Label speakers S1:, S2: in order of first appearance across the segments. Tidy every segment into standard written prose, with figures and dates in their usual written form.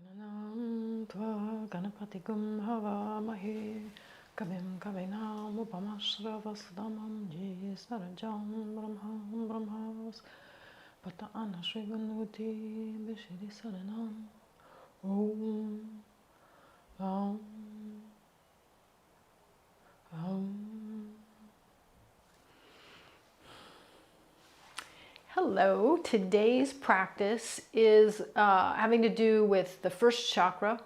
S1: Gananam tva ganapatigum havamahe kavim kavinam upamasravasdamam jisarajam brahmam brahmas pata anashrivanuti bishiri saranam om om om. Hello, today's practice is having to do with the first chakra,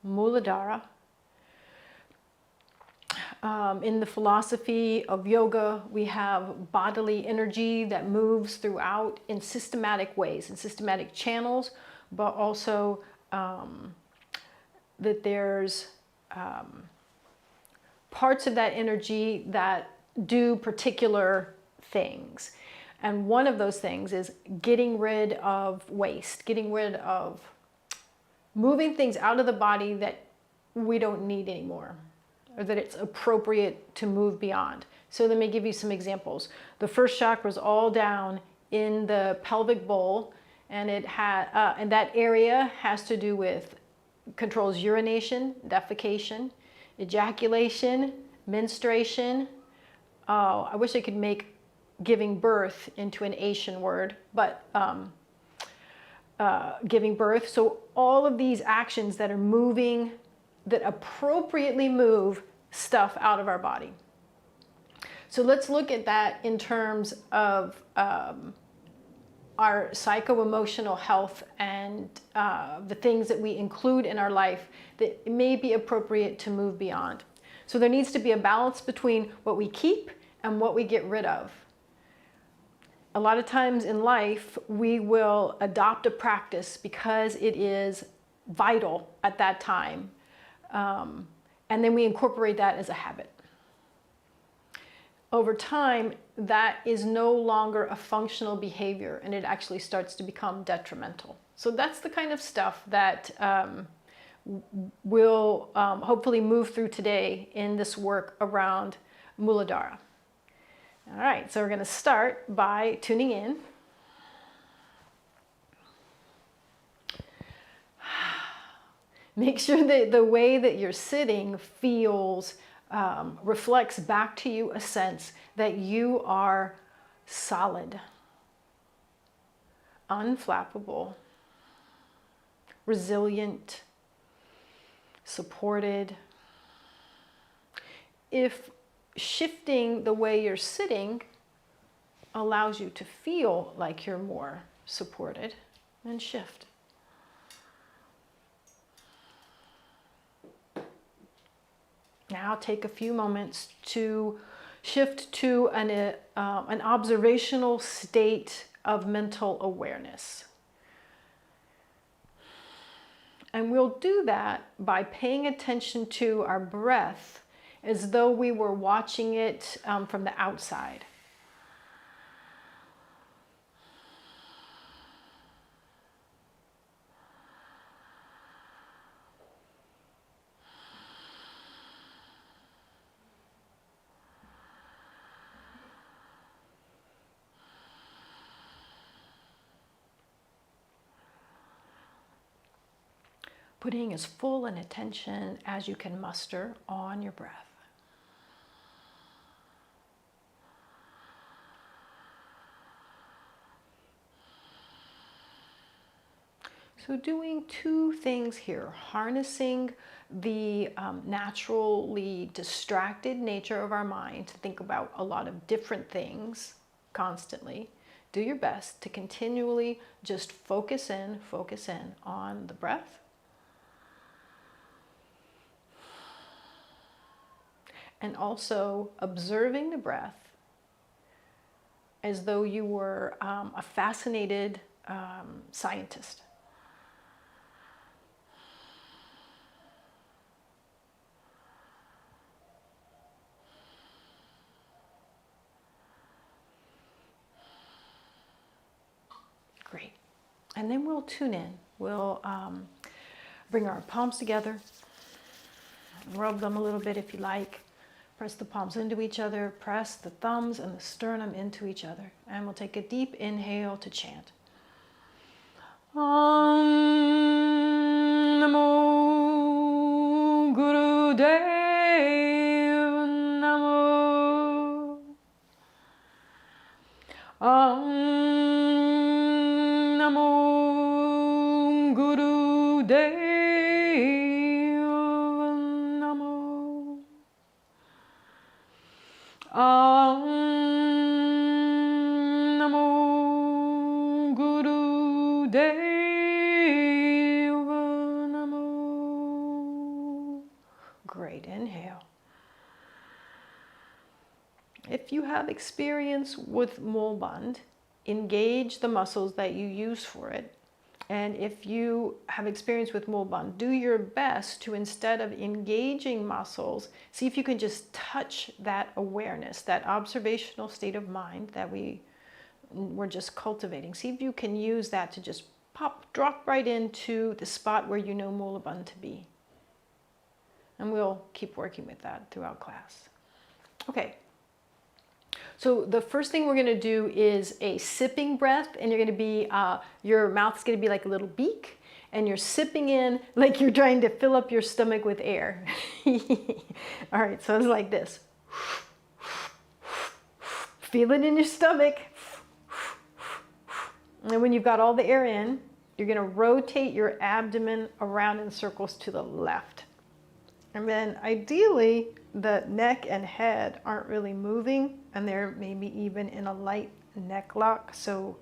S1: muladhara. In the philosophy of yoga, we have bodily energy that moves throughout in systematic ways, in systematic channels, but also that there's parts of that energy that do particular things. And one of those things is getting rid of waste, getting rid of moving things out of the body that we don't need anymore, or that it's appropriate to move beyond. So let me give you some examples. The first chakra is all down in the pelvic bowl, and and that area has to do with, controls urination, defecation, ejaculation, menstruation. Oh, I wish I could make giving birth into an Asian word, but giving birth. So all of these actions that are moving, that appropriately move stuff out of our body. So let's look at that in terms of our psycho-emotional health and the things that we include in our life that may be appropriate to move beyond. So there needs to be a balance between what we keep and what we get rid of. A lot of times in life, we will adopt a practice because it is vital at that time. And then we incorporate that as a habit. Over time, that is no longer a functional behavior, and it actually starts to become detrimental. So that's the kind of stuff that we'll hopefully move through today in this work around muladhara. All right, so we're going to start by tuning in. Make sure that the way that you're sitting feels, reflects back to you a sense that you are solid, unflappable, resilient, supported. If shifting the way you're sitting allows you to feel like you're more supported, then shift. Now take a few moments to shift to an observational state of mental awareness. And we'll do that by paying attention to our breath as though we were watching it from the outside. Putting as full an attention as you can muster on your breath. So doing two things here, harnessing the naturally distracted nature of our mind to think about a lot of different things constantly. Do your best to continually just focus in on the breath. And also observing the breath as though you were a fascinated scientist. Great. And then we'll tune in. We'll bring our palms together, rub them a little bit if you like. Press the palms into each other, press the thumbs and the sternum into each other. And we'll take a deep inhale to chant. Om Namo. Om Namo Guru Namo. Om Namo Guru Namo. Great, inhale. If you have experience with mulband, engage the muscles that you use for it. And if you have experience with mulband, do your best to, instead of engaging muscles, see if you can just touch that awareness, that observational state of mind that we're just cultivating. See if you can use that to just drop right into the spot where you know mulaband to be. And we'll keep working with that throughout class. Okay. So the first thing we're going to do is a sipping breath, and you're going to be, your mouth's going to be like a little beak, and you're sipping in like you're trying to fill up your stomach with air. All right, so it's like this. Feel it in your stomach. And when you've got all the air in, you're going to rotate your abdomen around in circles to the left. And then ideally, the neck and head aren't really moving, and they're maybe even in a light neck lock. So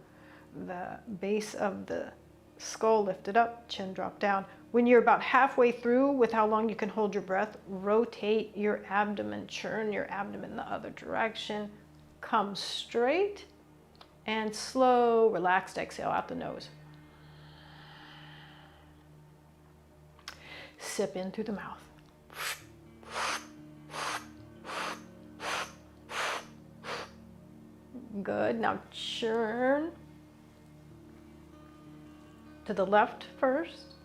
S1: the base of the skull lifted up, chin dropped down. When you're about halfway through with how long you can hold your breath, rotate your abdomen, churn your abdomen the other direction, come straight, and slow, relaxed exhale out the nose. Sip in through the mouth. Good. Now churn to the left first.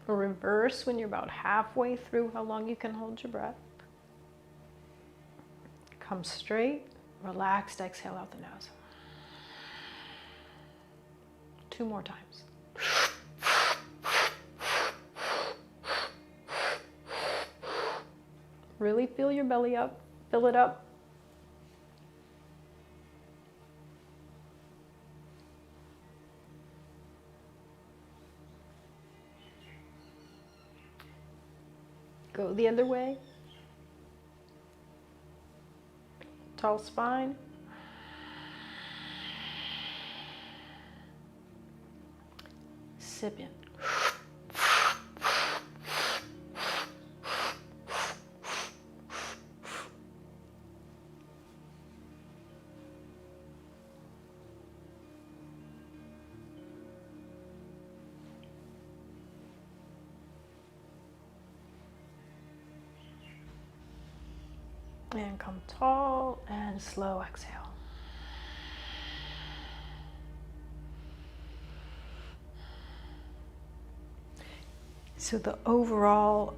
S1: Or reverse when you're about halfway through how long you can hold your breath. Come straight, relaxed, exhale out the nose. 2 more times. Really feel your belly up, fill it up. Go the other way. Tall spine. Sip in. And come tall and slow exhale. So the overall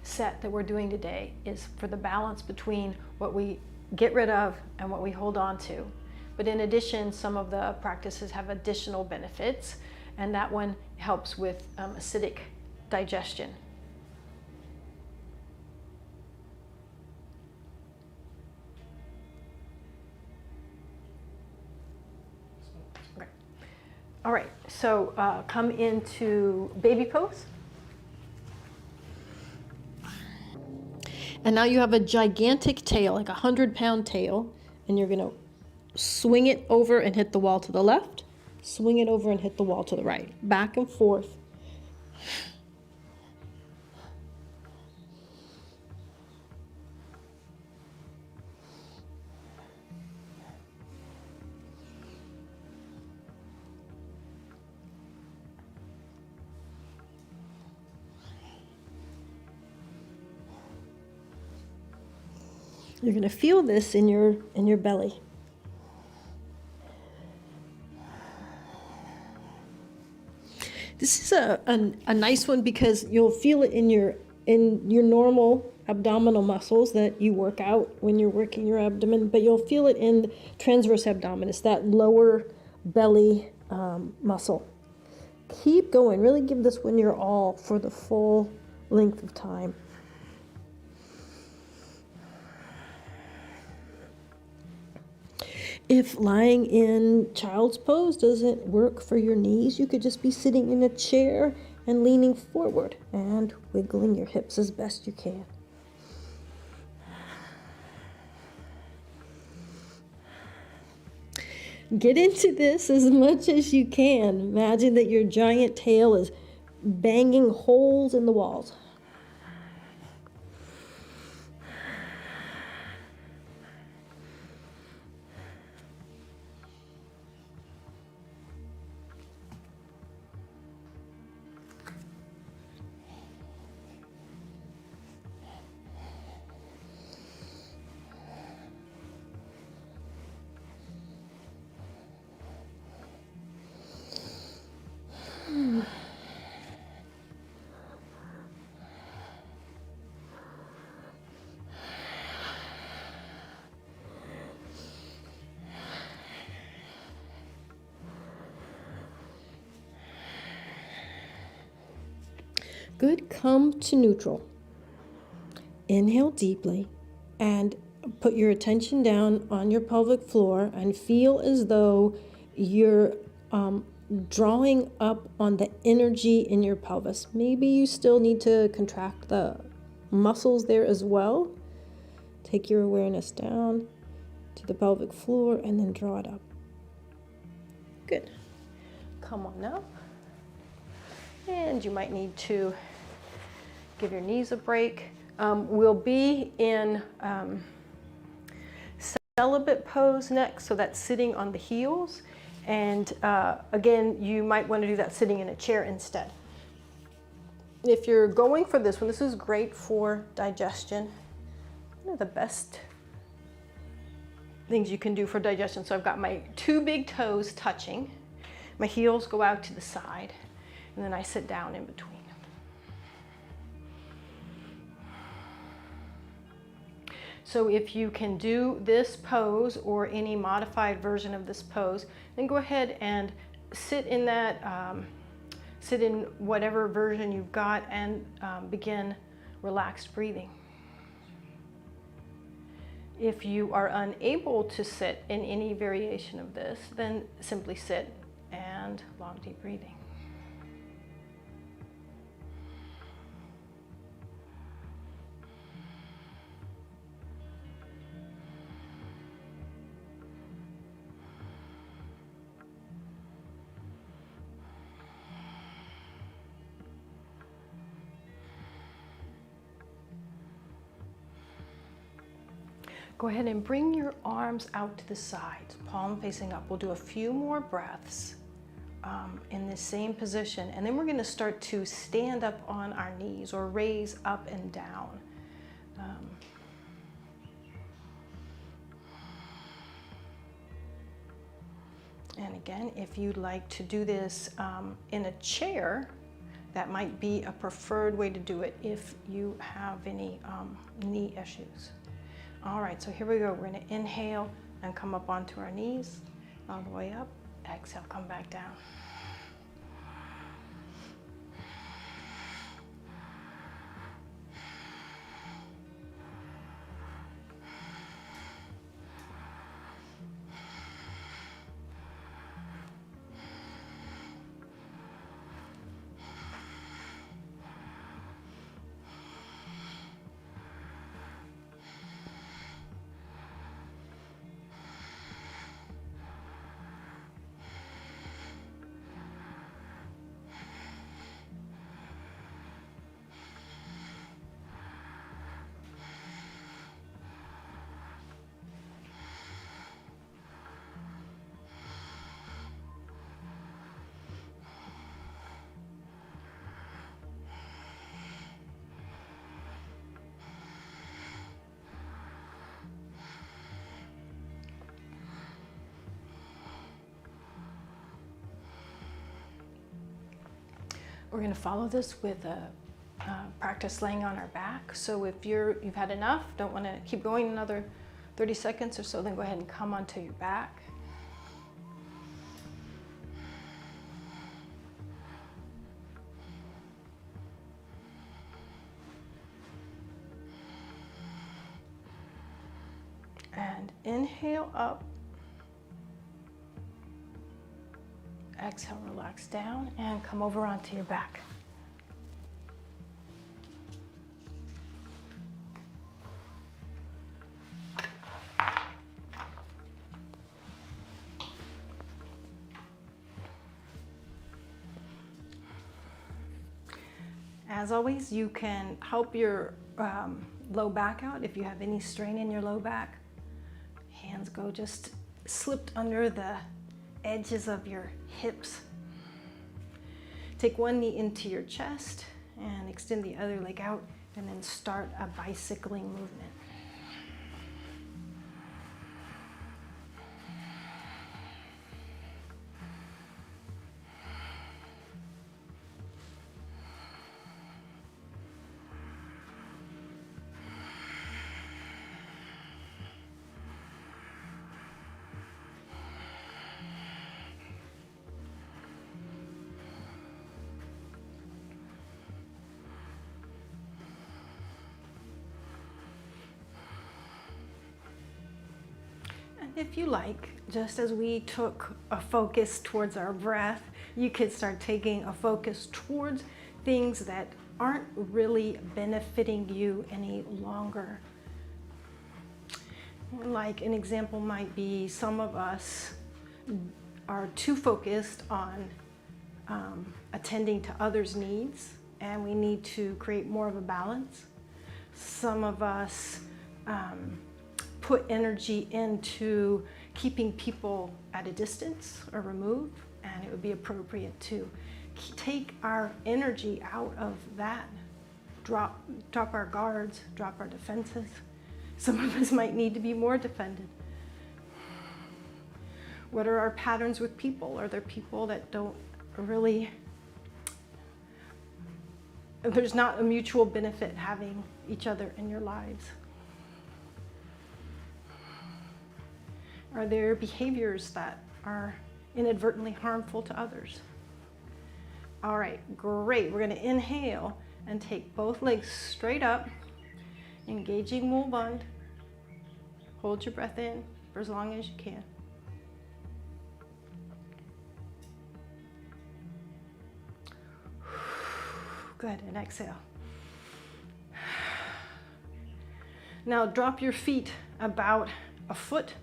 S1: set that we're doing today is for the balance between what we get rid of and what we hold on to. But in addition, some of the practices have additional benefits, and that one helps with acidic digestion. All right, so come into baby pose. And now you have a gigantic tail, like a 100-pound tail, and you're gonna swing it over and hit the wall to the left, swing it over and hit the wall to the right, back and forth. You're going to feel this in your belly. This is a nice one because you'll feel it in your normal abdominal muscles that you work out when you're working your abdomen, but you'll feel it in transverse abdominis, that lower belly muscle. Keep going. Really give this one your all for the full length of time. If lying in child's pose doesn't work for your knees, you could just be sitting in a chair and leaning forward and wiggling your hips as best you can. Get into this as much as you can. Imagine that your giant tail is banging holes in the walls. Good. Come to neutral. Inhale deeply and put your attention down on your pelvic floor and feel as though you're drawing up on the energy in your pelvis. Maybe you still need to contract the muscles there as well. Take your awareness down to the pelvic floor and then draw it up. Good. Come on up. And you might need to give your knees a break. We'll be in celibate pose next, so that's sitting on the heels. And again, you might want to do that sitting in a chair instead. If you're going for this one, this is great for digestion. One of the best things you can do for digestion. So I've got my two big toes touching. My heels go out to the side, and then I sit down in between. So if you can do this pose or any modified version of this pose, then go ahead and sit in that, sit in whatever version you've got and begin relaxed breathing. If you are unable to sit in any variation of this, then simply sit and long deep breathing. Go ahead and bring your arms out to the sides, palm facing up. We'll do a few more breaths in this same position, and then we're going to start to stand up on our knees or raise up and down. And again, if you'd like to do this in a chair, that might be a preferred way to do it if you have any knee issues. All right, so here we go. We're going to inhale and come up onto our knees, all the way up. Exhale, come back down. We're going to follow this with a practice laying on our back. So if you've had enough, don't want to keep going another 30 seconds or so, then go ahead and come onto your back. And inhale up. Exhale, relax down and come over onto your back. As always, you can help your low back out if you have any strain in your low back. Hands go just slipped under the edges of your hips. Take one knee into your chest and extend the other leg out, and then start a bicycling movement. If you like, just as we took a focus towards our breath, you could start taking a focus towards things that aren't really benefiting you any longer. Like an example might be some of us are too focused on attending to others' needs, and we need to create more of a balance. Some of us put energy into keeping people at a distance or removed, and it would be appropriate to take our energy out of that, drop our guards, drop our defenses. Some of us might need to be more defended. What are our patterns with people? Are there people that don't really, there's not a mutual benefit having each other in your lives? Are there behaviors that are inadvertently harmful to others? All right, great. We're going to inhale and take both legs straight up, engaging Mulabandha. Hold your breath in for as long as you can. Good, and exhale. Now drop your feet about a foot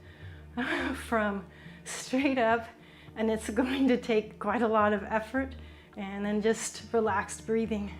S1: from straight up, and it's going to take quite a lot of effort, and then just relaxed breathing.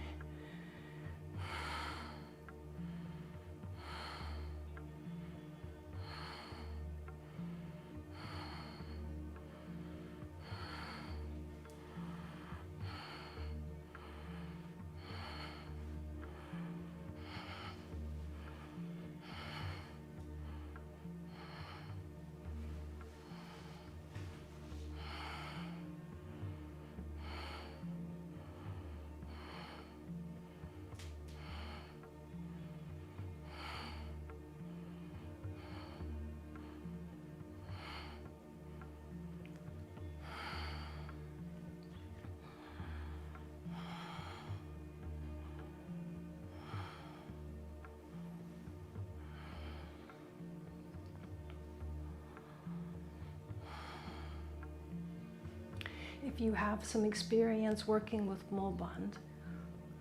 S1: If you have some experience working with Mulabandha,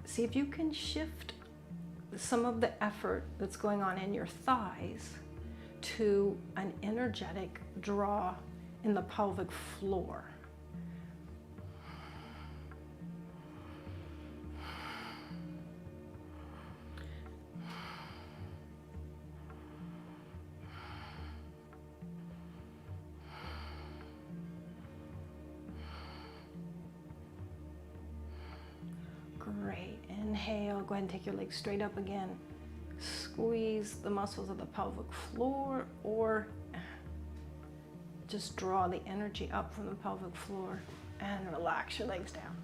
S1: see if you can shift some of the effort that's going on in your thighs to an energetic draw in the pelvic floor. Great. Inhale. Go ahead and take your legs straight up again. Squeeze the muscles of the pelvic floor, or just draw the energy up from the pelvic floor and relax your legs down.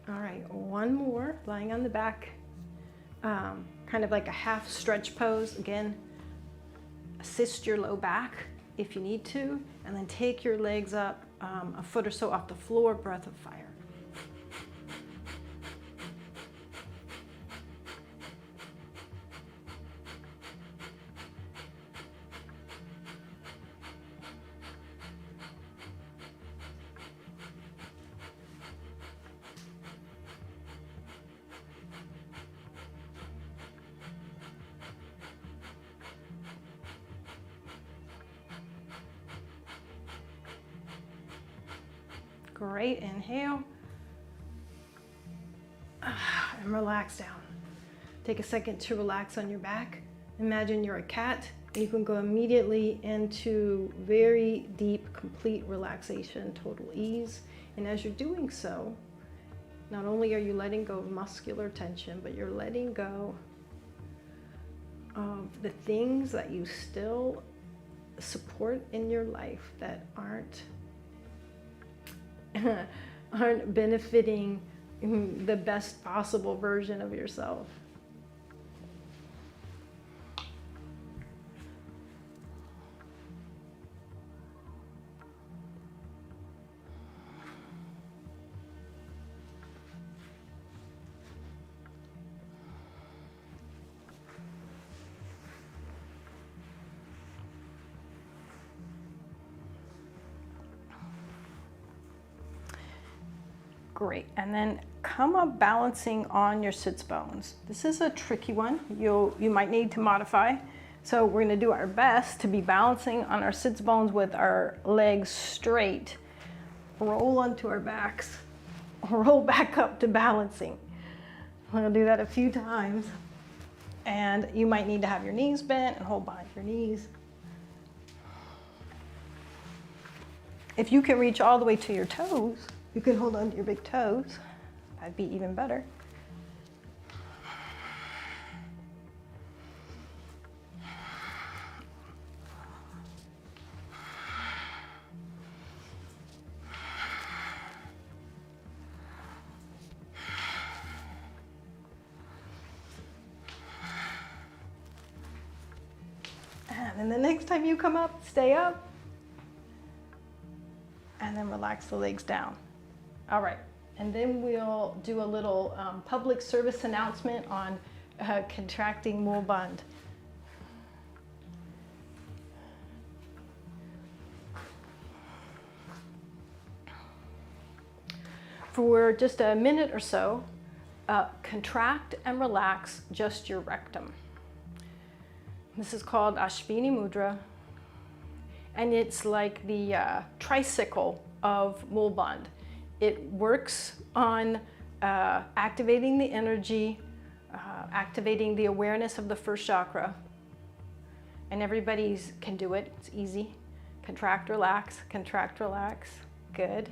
S1: All right, one more, lying on the back, kind of like a half stretch pose. Again, assist your low back if you need to, and then take your legs up a foot or so off the floor, breath of fire. Great, inhale, and relax down. Take a second to relax on your back. Imagine you're a cat, and you can go immediately into very deep, complete relaxation, total ease. And as you're doing so, not only are you letting go of muscular tension, but you're letting go of the things that you still support in your life that aren't benefiting the best possible version of yourself. Great, and then come up balancing on your sits bones. This is a tricky one. You might need to modify. So we're gonna do our best to be balancing on our sits bones with our legs straight. Roll onto our backs, roll back up to balancing. We're gonna do that a few times. And you might need to have your knees bent and hold behind your knees. If you can reach all the way to your toes, you can hold on to your big toes. That'd be even better. And then the next time you come up, stay up. And then relax the legs down. All right, and then we'll do a little public service announcement on contracting Mul Bandh. For just a minute or so, contract and relax just your rectum. This is called Ashwini Mudra, and it's like the tricycle of Mul Bandh. It works on activating the energy, activating the awareness of the first chakra. And everybody can do it. It's easy. Contract, relax, good.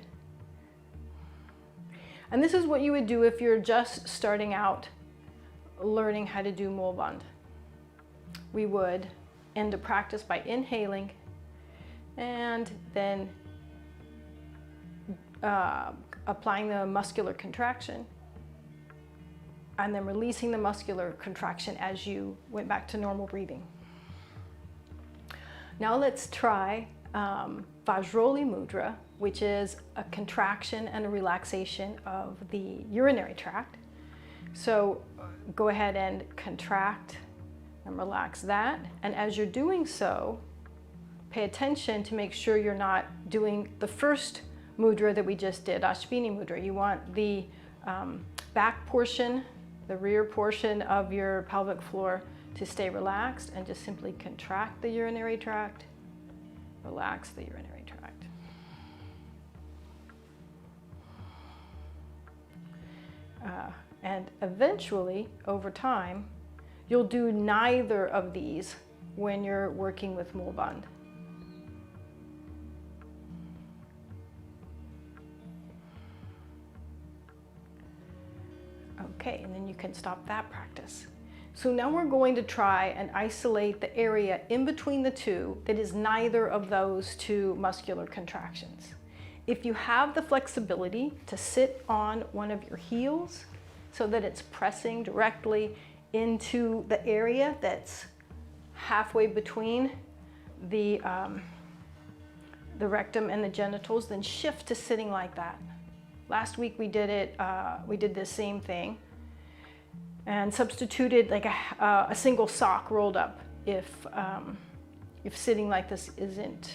S1: And this is what you would do if you're just starting out learning how to do Mul Bandh. We would end a practice by inhaling and then applying the muscular contraction and then releasing the muscular contraction as you went back to normal breathing. Now let's try Vajroli Mudra, which is a contraction and a relaxation of the urinary tract. So go ahead and contract and relax that. And as you're doing so, pay attention to make sure you're not doing the first mudra that we just did, Ashwini Mudra. You want the back portion, the rear portion of your pelvic floor to stay relaxed, and just simply contract the urinary tract, relax the urinary tract. And eventually, over time, you'll do neither of these when you're working with Mul Bandh. Okay, and then you can stop that practice. So now we're going to try and isolate the area in between the two that is neither of those two muscular contractions. If you have the flexibility to sit on one of your heels so that it's pressing directly into the area that's halfway between the the rectum and the genitals, then shift to sitting like that. Last week we did it, we did the same thing and substituted like a single sock rolled up if sitting like this isn't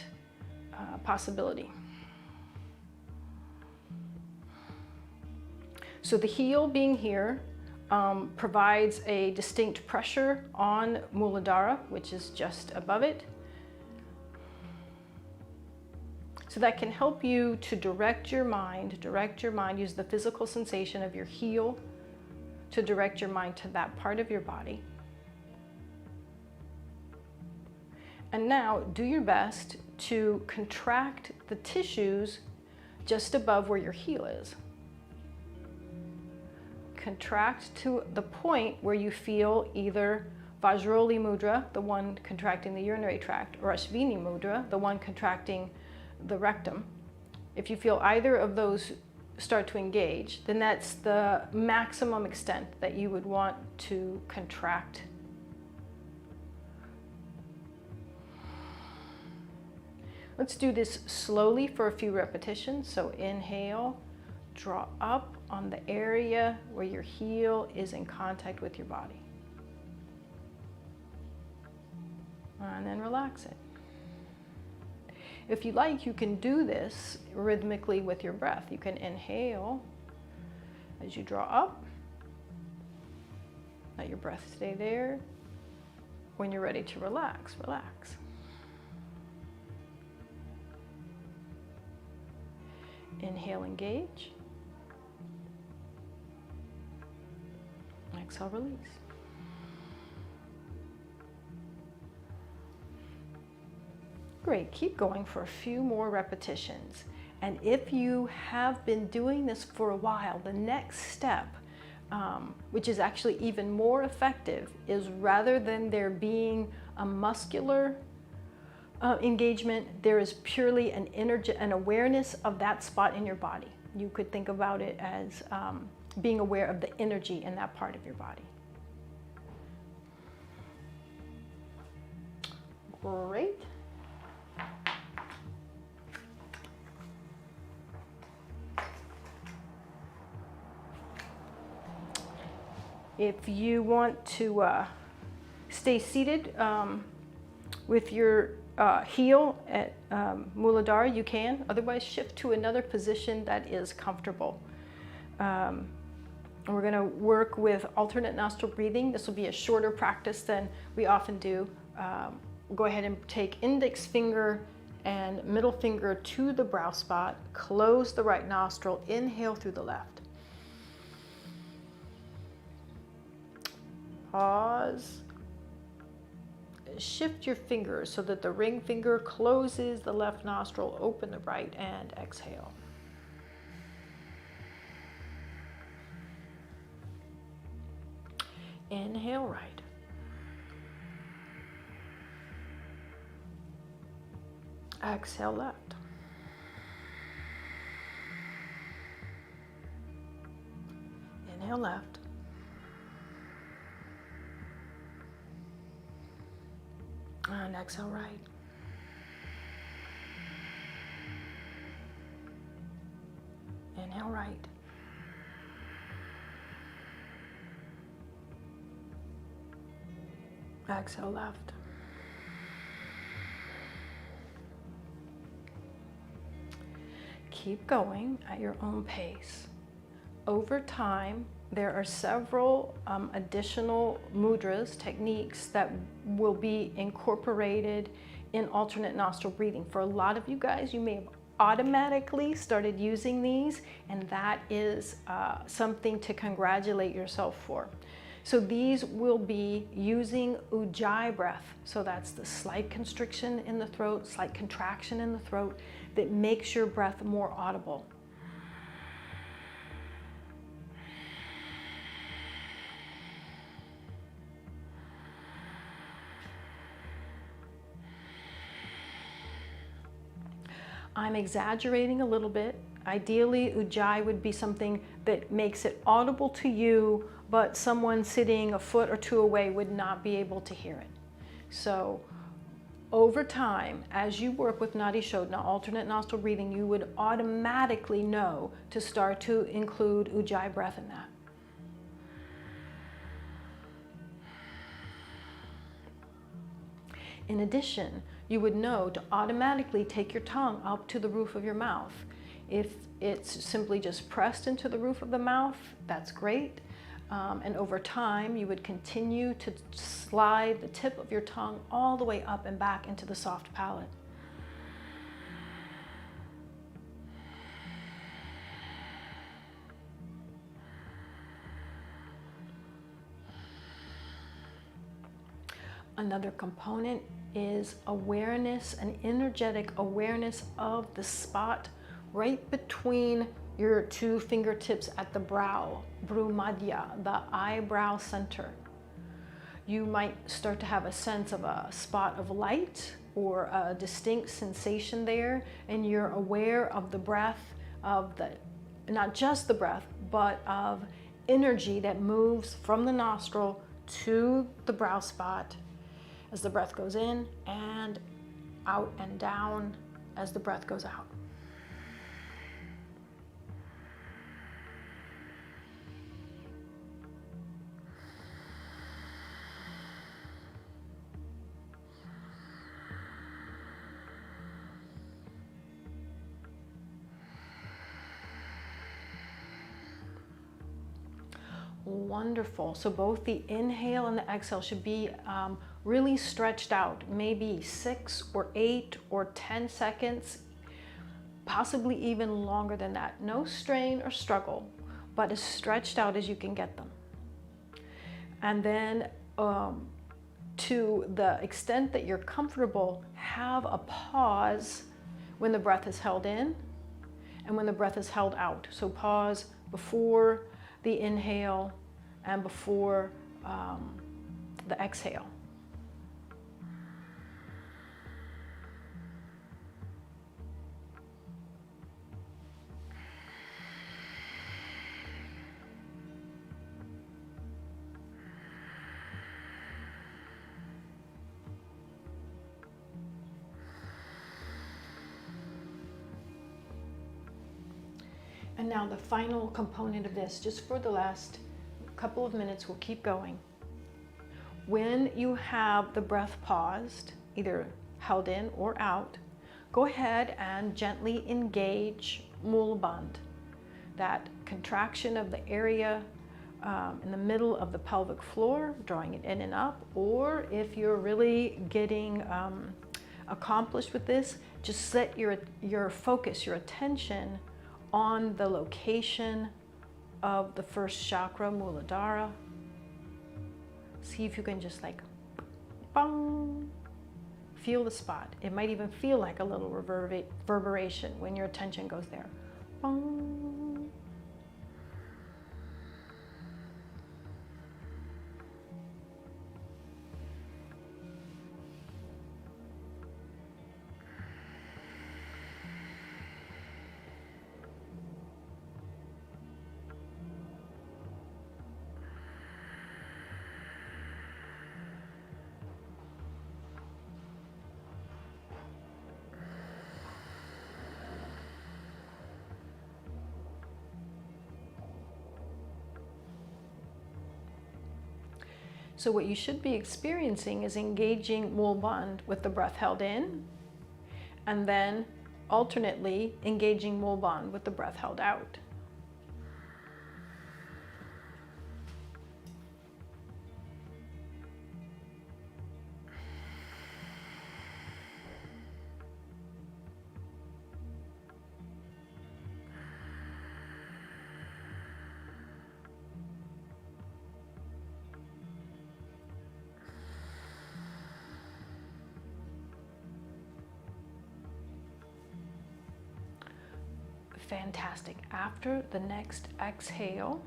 S1: a possibility. So the heel being here provides a distinct pressure on muladhara, which is just above it. So that can help you to direct your mind, use the physical sensation of your heel to direct your mind to that part of your body. And now do your best to contract the tissues just above where your heel is. Contract to the point where you feel either Vajroli mudra, the one contracting the urinary tract, or Ashvini mudra, the one contracting the rectum. If you feel either of those start to engage, then that's the maximum extent that you would want to contract. Let's do this slowly for a few repetitions. So inhale, draw up on the area where your heel is in contact with your body. And then relax it. If you like, you can do this rhythmically with your breath. You can inhale as you draw up. Let your breath stay there. When you're ready to relax, relax. Inhale, engage. Exhale, release. Great, keep going for a few more repetitions. And if you have been doing this for a while, the next step, which is actually even more effective, is rather than there being a muscular engagement, there is purely an awareness of that spot in your body. You could think about it as being aware of the energy in that part of your body. Great. If you want to stay seated with your heel at muladhara, you can. Otherwise, shift to another position that is comfortable. We're going to work with alternate nostril breathing. This will be a shorter practice than we often do. We'll go ahead and take index finger and middle finger to the brow spot. Close the right nostril. Inhale through the left. Pause. Shift your fingers so that the ring finger closes the left nostril, open the right, and exhale. Inhale right. Exhale left. Inhale left. And exhale right. Inhale right. Exhale left. Keep going at your own pace. Over time, there are several additional mudras, techniques that will be incorporated in alternate nostril breathing. For a lot of you guys, you may have automatically started using these, and that is something to congratulate yourself for. So these will be using ujjayi breath. So that's the slight constriction in the throat, slight contraction in the throat that makes your breath more audible. I'm exaggerating a little bit. Ideally, ujjayi would be something that makes it audible to you, but someone sitting a foot or two away would not be able to hear it. So Over time, as you work with Nadi Shodhana, alternate nostril breathing, you would automatically know to start to include Ujjayi breath in that. In addition, you would know to automatically take your tongue up to the roof of your mouth. If it's simply just pressed into the roof of the mouth, that's great. And over time, you would continue to slide the tip of your tongue all the way up and back into the soft palate. Another component is awareness, an energetic awareness of the spot right between your two fingertips at the brow, Bhrumadhya, the eyebrow center. You might start to have a sense of a spot of light or a distinct sensation there, and you're aware of the breath, of the, not just the breath, but of energy that moves from the nostril to the brow spot as the breath goes in and out and down as the breath goes out. Wonderful. So both the inhale and the exhale should be really stretched out, maybe 6 or 8 or 10 seconds, possibly even longer than that. No strain or struggle, but as stretched out as you can get them. And then to the extent that you're comfortable, have a pause when the breath is held in and when the breath is held out. So pause before the inhale and before the exhale. And now the final component of this, just for the last couple of minutes, we'll keep going. When you have the breath paused, either held in or out, go ahead and gently engage Mulabandh, that contraction of the area in the middle of the pelvic floor, drawing it in and up, or if you're really getting accomplished with this, just set your focus, your attention on the location of the first chakra, muladhara. See if you can just like, bang, feel the spot. It might even feel like a little reverberation when your attention goes there. Bang. So what you should be experiencing is engaging Mulabandh with the breath held in, and then alternately engaging Mulabandh with the breath held out. Fantastic. After the next exhale,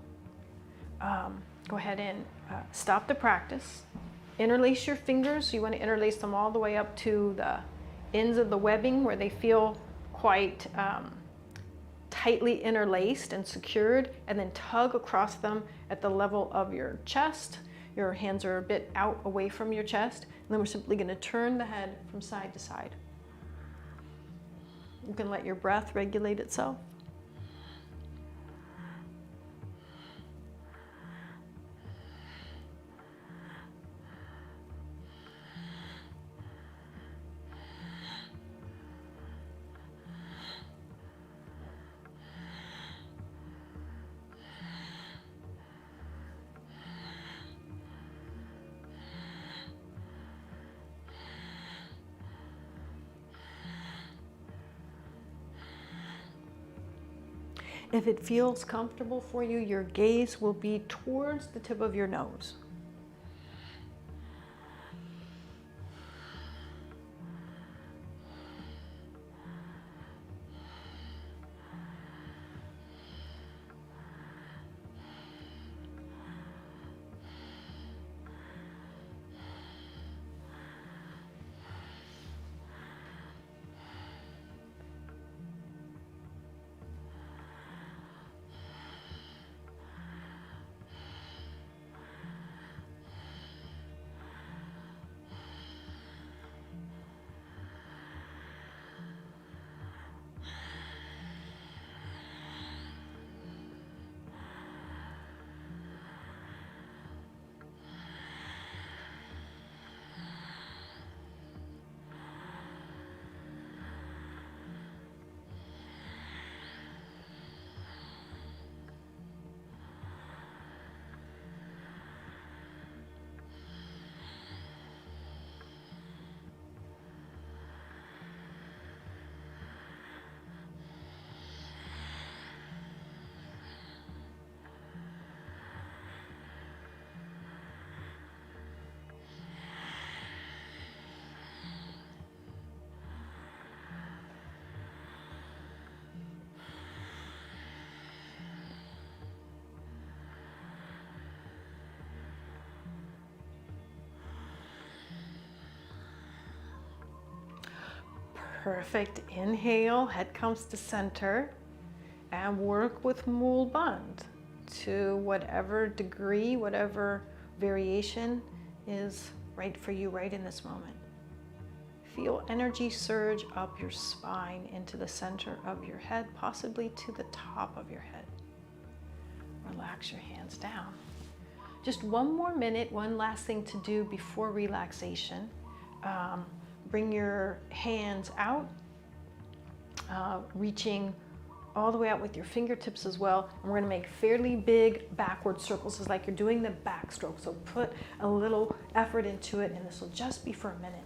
S1: go ahead and stop the practice. Interlace your fingers. You want to interlace them all the way up to the ends of the webbing where they feel quite tightly interlaced and secured, and then tug across them at the level of your chest. Your hands are a bit out away from your chest. And then we're simply going to turn the head from side to side. You can let your breath regulate itself. If it feels comfortable for you, your gaze will be towards the tip of your nose. Perfect. Inhale, head comes to center, and work with Mul Bandh to whatever degree, whatever variation is right for you right in this moment. Feel energy surge up your spine into the center of your head, possibly to the top of your head. Relax your hands down. Just one more minute, one last thing to do before relaxation. Bring your hands out, reaching all the way out with your fingertips as well. And we're going to make fairly big backward circles. It's like you're doing the backstroke. So put a little effort into it, and this will just be for a minute.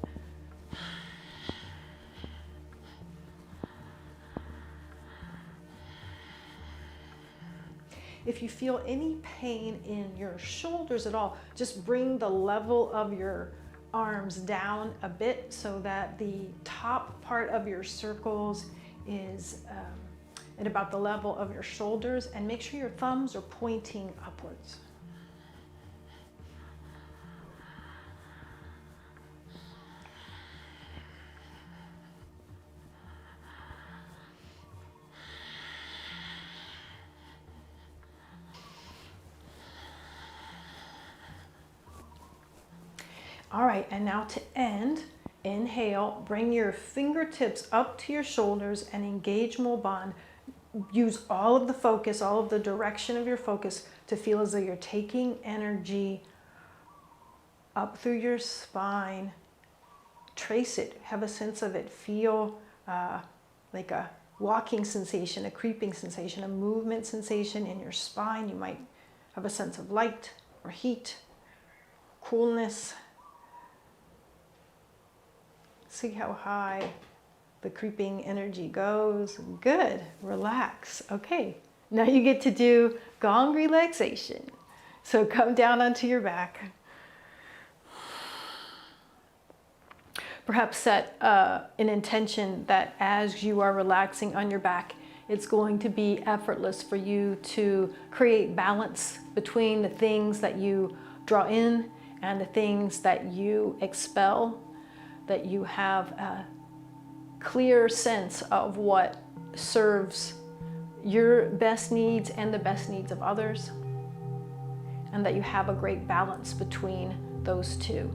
S1: If you feel any pain in your shoulders at all, just bring the level of your arms down a bit so that the top part of your circles is at about the level of your shoulders, and make sure your thumbs are pointing upwards. All right, and now to end, inhale, bring your fingertips up to your shoulders and engage Mul Bandh. Use all of the focus, all of the direction of your focus to feel as though you're taking energy up through your spine. Trace it, have a sense of it. Feel like a walking sensation, a creeping sensation, a movement sensation in your spine. You might have a sense of light or heat, coolness. See how high the creeping energy goes. Good. Relax. Okay. Now you get to do gong relaxation. So come down onto your back. Perhaps set an intention that as you are relaxing on your back, it's going to be effortless for you to create balance between the things that you draw in and the things that you expel, that you have a clear sense of what serves your best needs and the best needs of others. and that you have a great balance between those two.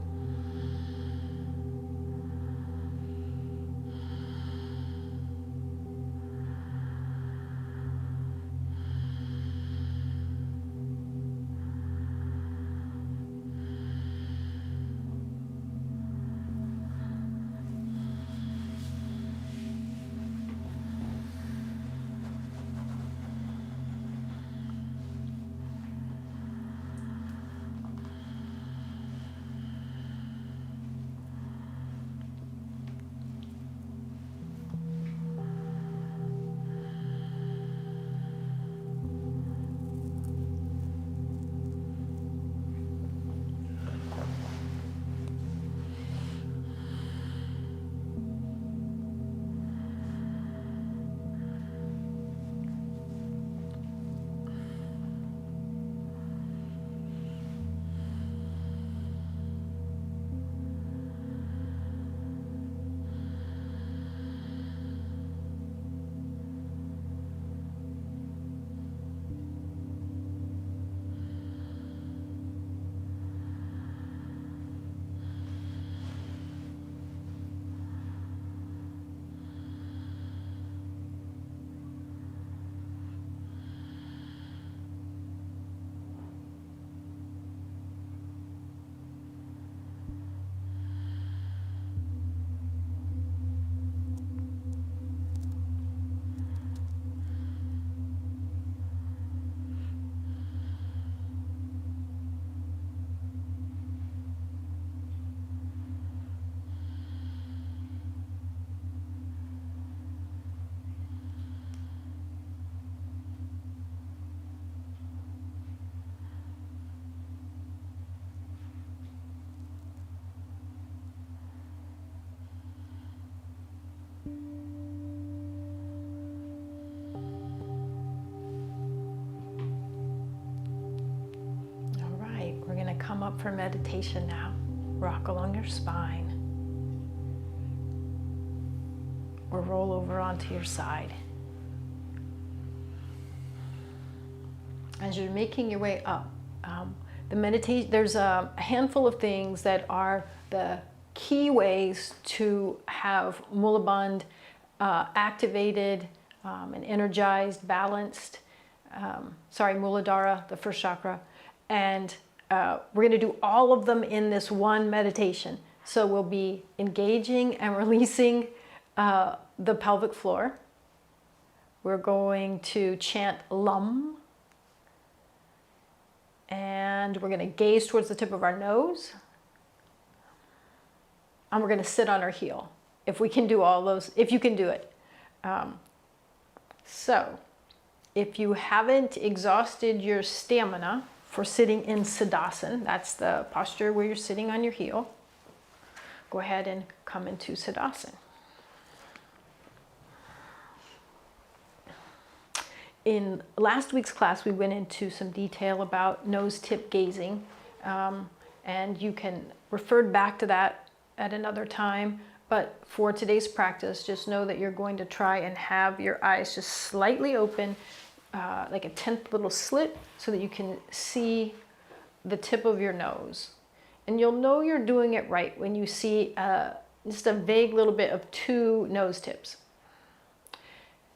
S1: Come up for meditation now. Rock along your spine or roll over onto your side. As you're making your way up, there's a handful of things that are the key ways to have Mulabandha activated and energized, balanced. Muladhara, the first chakra, and we're going to do all of them in this one meditation. So we'll be engaging and releasing the pelvic floor. We're going to chant Lum. And we're going to gaze towards the tip of our nose. And we're going to sit on our heel. If we can do all those, if you can do it. So if you haven't exhausted your stamina for sitting in Siddhasana, that's the posture where you're sitting on your heel, go ahead and come into Siddhasana. In last week's class, we went into some detail about nose tip gazing, and you can refer back to that at another time. But for today's practice, just know that you're going to try and have your eyes just slightly open, like a 10th little slit, so that you can see the tip of your nose. And you'll know you're doing it right when you see just a vague little bit of two nose tips.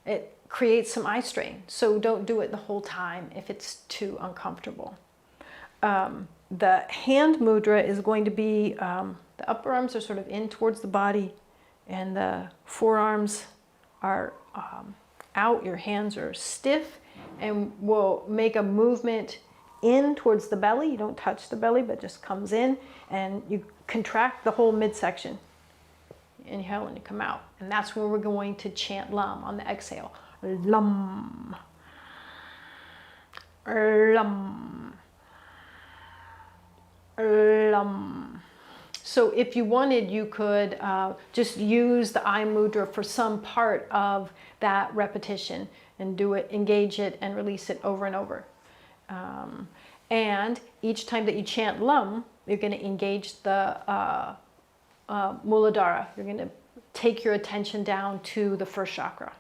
S1: It creates some eye strain, so don't do it the whole time if it's too uncomfortable. The hand mudra is going to be, the upper arms are sort of in towards the body, and the forearms are out, your hands are stiff, and we'll make a movement in towards the belly. You don't touch the belly, but just comes in, and you contract the whole midsection. Inhale and you come out. And that's where we're going to chant Lam on the exhale. Lam. Lam. Lam. So if you wanted, you could just use the eye mudra for some part of that repetition and do it, engage it, and release it over and over. And each time that you chant Lam, you're going to engage the muladhara. You're going to take your attention down to the first chakra.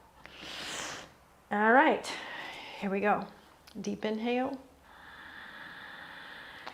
S1: All right, here we go. Deep inhale.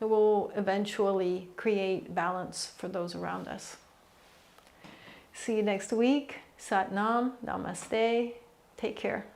S1: it will eventually create balance for those around us. See you next week. Sat Nam, Namaste. Take care.